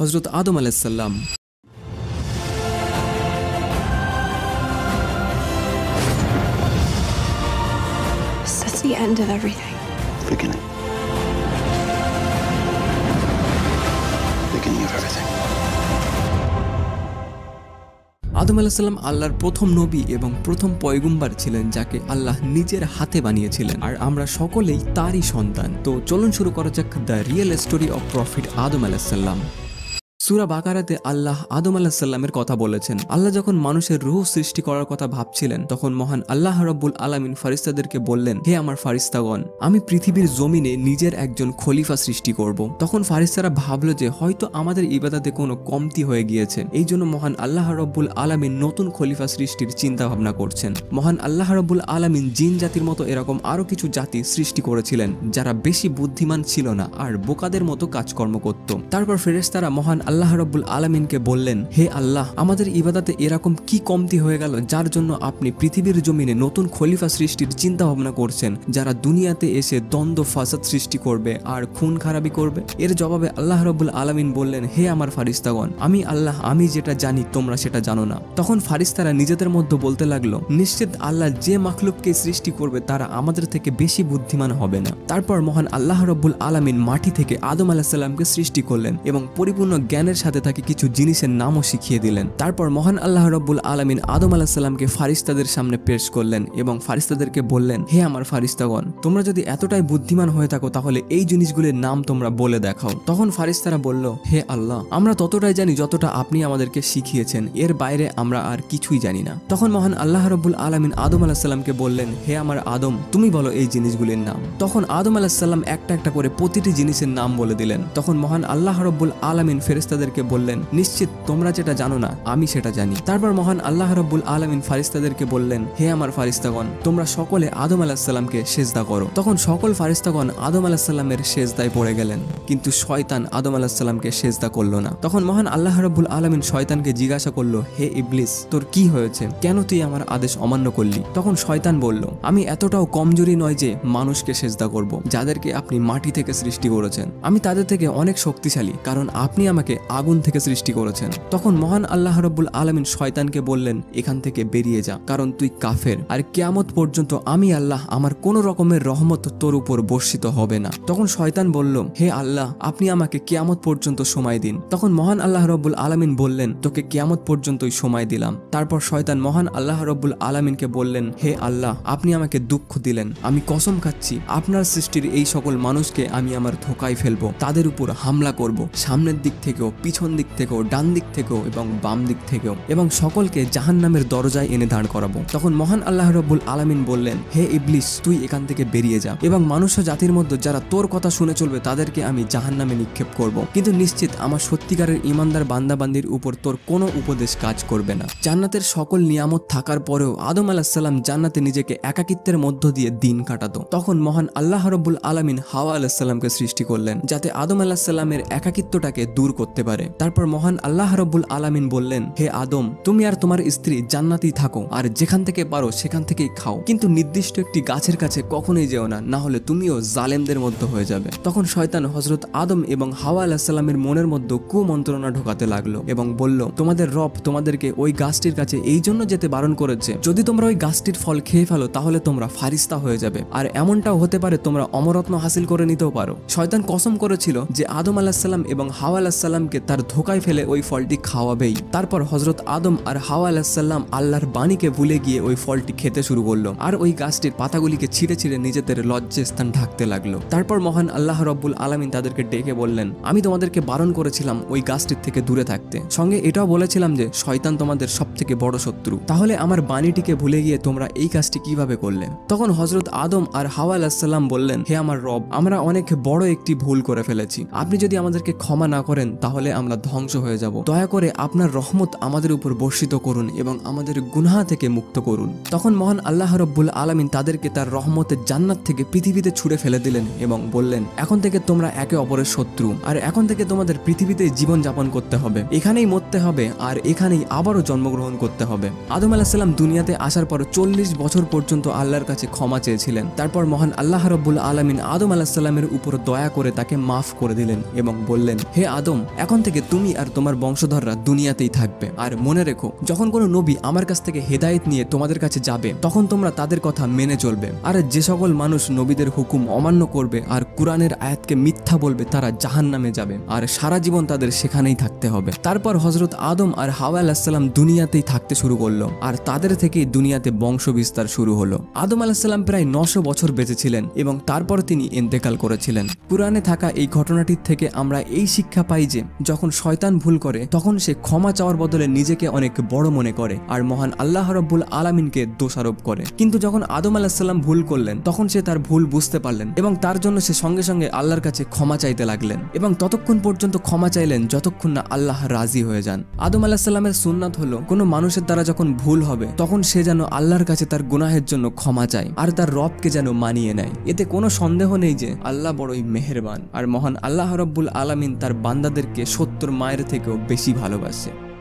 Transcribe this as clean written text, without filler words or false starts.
হযরত আদম আলাইহিস সালাম। That's the end of everything. Beginning. Beginning of everything. আদম আলাইহিস সালাম আল্লাহর প্রথম নবী এবং প্রথম পয়গম্বর ছিলেন, যাকে আল্লাহ নিজের হাতে বানিয়েছিলেন, আর আমরা সকলেই তারই সন্তান। তো চলুন শুরু করা যাক the real story of prophet আদম আলাইহিস সালাম। সূরা বাকারাতে আল্লাহ আদম আলাইহিস সালামের কথা বলেছেন। আল্লাহ যখন মানুষের রূহ সৃষ্টি করার কথা ভাবছিলেন, তখন মহান আল্লাহ রাব্বুল আলামিন ফারিস্তাদেরকে বললেন, হে আমার ফারিস্তাগণ, আমি পৃথিবীর জমিনে নিজের একজন খলিফা সৃষ্টি করব। তখন ফারিস্তারা ভাবলো যে হয়তো আমাদের ইবাদতে কোনো কমতি হয়ে গিয়েছে, এই জন্য মহান আল্লাহ রাব্বুল আলামিন নতুন খলিফা সৃষ্টির চিন্তা ভাবনা করছেন। মহান আল্লাহ রাব্বুল আলামিন জিন জাতির মতো এরকম আরো কিছু জাতি সৃষ্টি করেছিলেন, যারা বেশি বুদ্ধিমান ছিল না আর বোকাদের মতো কাজকর্ম করত। তারপর ফেরেশতারা মহান আল্লাহ রাব্বুল আলামিনকে বললেন, হে আল্লাহ, আমাদের ইবাদতে এরকম কি কমতি হয়ে গেল যার জন্য আপনি পৃথিবীর জমিনে নতুন খলিফা সৃষ্টির চিন্তা ভাবনা করছেন, যারা দুনিয়াতে এসে দ্বন্দ্ব ফাসাদ সৃষ্টি করবে আর খুন খারাপি করবে? এর জবাবে আল্লাহ রাব্বুল আলামিন বললেন, হে আমার ফারিস্তাগণ, আমি আল্লাহ, আমি যেটা জানি তোমরা সেটা জানো না। তখন ফারিস্তারা নিজেদের মধ্যে বলতে লাগলো, নিশ্চিত আল্লাহ যে মাখলুককে সৃষ্টি করবে তারা আমাদের থেকে বেশি বুদ্ধিমান হবে না। তারপর মহান আল্লাহ রাব্বুল আলামিন মাটি থেকে আদম আলাইহিস সালামকে সৃষ্টি করলেন এবং পরিপূর্ণ জ্ঞানের সাথে তাকে কিছু জিনিসের নামও শিখিয়ে দিলেন। তারপর মহান আল্লাহ রাব্বুল আলামিন আদম আলাইহিস সালামকে ফারিস্তাদের সামনে পেশ করলেন এবং ফারিস্তাদেরকে বললেন, হে আমার ফারিস্তাগণ, তোমরা যদি এতটাই বুদ্ধিমান হয়ে থাকো তাহলে এই জিনিসগুলোর নাম তোমরা বলে দেখাও। তখন ফারিস্তারা বলল, হে আল্লাহ, আমরা ততটাই জানি যতটা আপনি আমাদেরকে শিখিয়েছেন, এর বাইরে আমরা আর কিছুই জানি না। তখন মহান আল্লাহ রাব্বুল আলামিন আদম আলাইহিস সালামকে বললেন, হে আমার আদম, তুমি বলো এই জিনিসগুলোর নাম। তখন আদম আলাইহিস সালাম একটা একটা করে প্রতিটি জিনিসের নাম বলে দিলেন। তখন মহান আল্লাহ রাব্বুল আলামিন ফেরেশতাদেরকে বললেন, নিশ্চিত তোমরা যেটা জানো না আমি সেটা জানি। তারপর মহান আল্লাহ রাব্বুল আলামিন ফারিস্তাদেরকে বললেন, হে আমার ফারিস্তাগণ, তোমরা সকলে আদম আলাইহিস সালামকে সিজদা করো। তখন সকল ফারিস্তাগণ আদম আলাইহিস সালামের সিজদায় পড়ে গেলেন, কিন্তু শয়তান আদম আলাইহিস সালামকে সিজদা করলো না। তখন মহান আল্লাহ রাব্বুল আলামিন শয়তানকে জিজ্ঞাসা করলো, হে ইবলিস, তোর কি হয়েছে? কেন তুই আমার আদেশ অমান্য করলি? তখন শয়তান বলল, আমি এতটাও কমজোরি নয় যে মানুষকে সিজদা করব, যাদেরকে আপনি মাটি থেকে সৃষ্টি করেছেন। আমি তাদের থেকে অনেক শক্তিশালী, কারণ আপনি আমাকে আগুন থেকে সৃষ্টি করেছেন। তখন মহান আল্লাহ রাব্বুল আলামিন শয়তানকে বললেন, এখান থেকে বেরিয়ে যা, কারণ তুই কাফের, আর কিয়ামত পর্যন্ত আমি আল্লাহ আমার কোন রকমের রহমত তোর উপর বর্ষিত হবে না। তখন শয়তান বলল, হে আল্লাহ, আপনি আমাকে কিয়ামত পর্যন্ত সময় দিন। তখন মহান আল্লাহ রাব্বুল আলামিন বললেন, তোকে কিয়ামত পর্যন্তই সময় দিলাম। তারপর শয়তান মহান আল্লাহ রাব্বুল আলামিনকে বললেন, হে আল্লাহ, আপনি আমাকে দুঃখ দিলেন, আমি কসম খাচ্ছি আপনার সৃষ্টির এই সকল মানুষকে আমি আমার ধোকায় ফেলবো, তাদের উপর হামলা করব, সামনের দিক থেকেও, পিছন দিক থেকেও, ডান দিক থেকেও এবং বাম দিক থেকেও, এবং সকলকে জাহান্নামের দরজায় এনে দাঁড় করাবো। তখন মহান আল্লাহ রাব্বুল আলামিন বললেন, হে ইবলিস, তুই এখান থেকে বেরিয়ে যা, এবং মানুষ্য জাতির মধ্যে যারা তোর কথা শুনে চলবে তাদেরকে আমি জাহান্নামে নিক্ষেপ করব, কিন্তু নিশ্চিত আমার সত্যিকারের ইমানদার বান্দাবান্দির উপর তোর কোনো উপদেশ কাজ করবে না। জান্নাতের সকল নিয়ামত থাকার পরেও আদম আলাইহিস সালাম জান্নাতে নিজেকে একাকিত্বের মধ্য দিয়ে দিন কাটাতো। তখন মহান আল্লাহ রাব্বুল আলামিন হাওয়া আলাইহিস সালামকে সৃষ্টি করলেন, যাতে আদম আলাইহিস সালামের একাকিত্বটাকে দূর করতে পারে। তারপর মহান আল্লাহ রাব্বুল আলামিন বললেন, হে আদম, তুমি আর তোমার স্ত্রী জান্নাতেই থাকো, আর যেখান থেকে পারো সেখান থেকেই খাও, কিন্তু নির্দিষ্ট একটি গাছের কাছে কখনোই যেও না, না হলে তুমিও জালেমদের মধ্যে হয়ে যাবে। তখন শয়তান হযরত আদম এবং হাওয়া আলাইহিস সালামের মনের মধ্যে কুমন্ত্রণা ঢোকাতে লাগলো এবং বলল, তোমাদের রব তোমাদেরকে ওই গাছটির কাছে এই জন্য যেতে বারণ করেছে, যদি তোমরা ওই গাছটির ফল খেয়ে ফেলো তাহলে তোমরা ফারিস্তা হয়ে যাবে, আর এমনটাও হতে পারে তোমরা অমরত্ব হাসিল করে নিতেও পারো। শয়তান কসম করেছিল যে আদম আলাইহিস সালাম এবং হাওয়া আলাইহিস সালামকে তার ধোকায় ফেলে ওই ফলটি খাওয়াবেই। তারপর হযরত আদম আর হাওয়া আলাইহিস সালাম আল্লাহর বাণীকে ভুলে গিয়ে ওই ফলটি খেতে শুরু করলো, আর ওই গাছটির পাতাগুলিকে ছিঁড়ে ছিঁড়ে নিজেদের লজ্জাস্থান ঢাকতে লাগলো। তারপর মহান আল্লাহ রাব্বুল আলামিন তাদেরকে ডেকে বললেন, আমি তোমাদেরকে বারণ করেছিলাম ওই গাছটির থেকে দূরে থাকতে, সঙ্গে এটাও বলেছিলাম যে শয়তান তোমাদের সবথেকে বড় শত্রু, তাহলে আমার বাণীটিকে ভুলে গিয়ে তোমরা এই কাজটি কিভাবে করলে? তখন হযরত আদম আর হাওয়া আলাইহিস সালাম বললেন, হে আমার রব, আমরা অনেক বড় একটি ভুল করে ফেলেছি, আপনি যদি আমাদেরকে ক্ষমা না করেন তাহলে আমরা ধ্বংস হয়ে যাব, দয়া করে আপনার রহমত আমাদের উপর বর্ষিত করুন এবং আমাদের গুনাহ থেকে মুক্ত করুন। তখন মহান আল্লাহ রাব্বুল আলামিন তাদেরকে তার রহমতের জান্নাত থেকে পৃথিবীতে ছুড়ে ফেলে দিলেন এবং বললেন, এখন থেকে তোমরা একে অপরের শত্রু, আর এখন থেকে তোমাদের পৃথিবীতে জীবন যাপন করতে হবে, এখানেই মরতে হবে, আর এখানেই আবারও জন্মগ্রহণ করতে হবে। আদম আলাইহিস সালাম দুনিয়াতে আসার পর 40 বছর পর্যন্ত আল্লাহর কাছে ক্ষমা চেয়েছিলেন। তারপর মহান আল্লাহ রাব্বুল আলামিন আদম আলাইহিস সালামের উপর দয়া করে তাকে মাফ করে দিলেন এবং বললেন, হে আদম, এখন থেকে তুমি আর তোমার বংশধররা দুনিয়াতেই থাকবে। আর মনে রেখো, যখন কোনো নবী আমার কাছ থেকে হেদায়েত নিয়ে তোমাদের কাছে যাবে তখন তোমরা তাদের কথা মেনে চলবে। আর যে সকল মানুষ নবীদের হুকুম অমান্য করবে আর কুরআনের আয়াতকে মিথ্যা বলবে তারা জাহান্নামে যাবে আর সারা জীবন তাদের সেখানেই থাকতে হবে। তারপর হযরত আদম আর হাওয়া আলাইহিস সালাম দুনিয়াতেই থাকতে শুরু করলো আর তাদের থেকেই দুনিয়াতে বংশ বিস্তার শুরু হলো। আদম আলাইহিস সালাম প্রায় 900 বছর বেঁচে ছিলেন এবং তারপর তিনি ইন্তেকাল করেছিলেন। কুরআনে থাকা এই ঘটনাটির থেকে আমরা এই শিক্ষা পাই যে যখন শয়তান ভুল করে তখন সে ক্ষমা চাওয়ার বদলে নিজেকে অনেক বড় মনে করে আর মহান আল্লাহ রাব্বুল আলামিনকে দোষারোপ করে। কিন্তু যখন আদম আলাইহিস সালাম ভুল করলেন তখন সে তার ভুল বুঝতে পারলেন এবং তার জন্য সে সঙ্গে সঙ্গে আল্লাহর কাছে ক্ষমা চাইতে লাগলেন এবং ততক্ষণ পর্যন্ত ক্ষমা চাইলেন যতক্ষণ না আল্লাহ রাজি হয়ে যান। আদম আলাইহিস সালামের সুন্নাত হলো কোনো মানুষের দ্বারা যখন ভুল হবে তখন সে যেন আল্লাহর কাছে তার গুনাহের জন্য ক্ষমা চায় আর তার রবকে যেন মানিয়ে নেয়। এতে কোনো সন্দেহ নেই যে আল্লাহ বড়ই মেহেরবান আর মহান আল্লাহ রাব্বুল আলামিন তার বান্দাদেরকে 70 মায়ের থেকেও বেশি ভালোবাসে।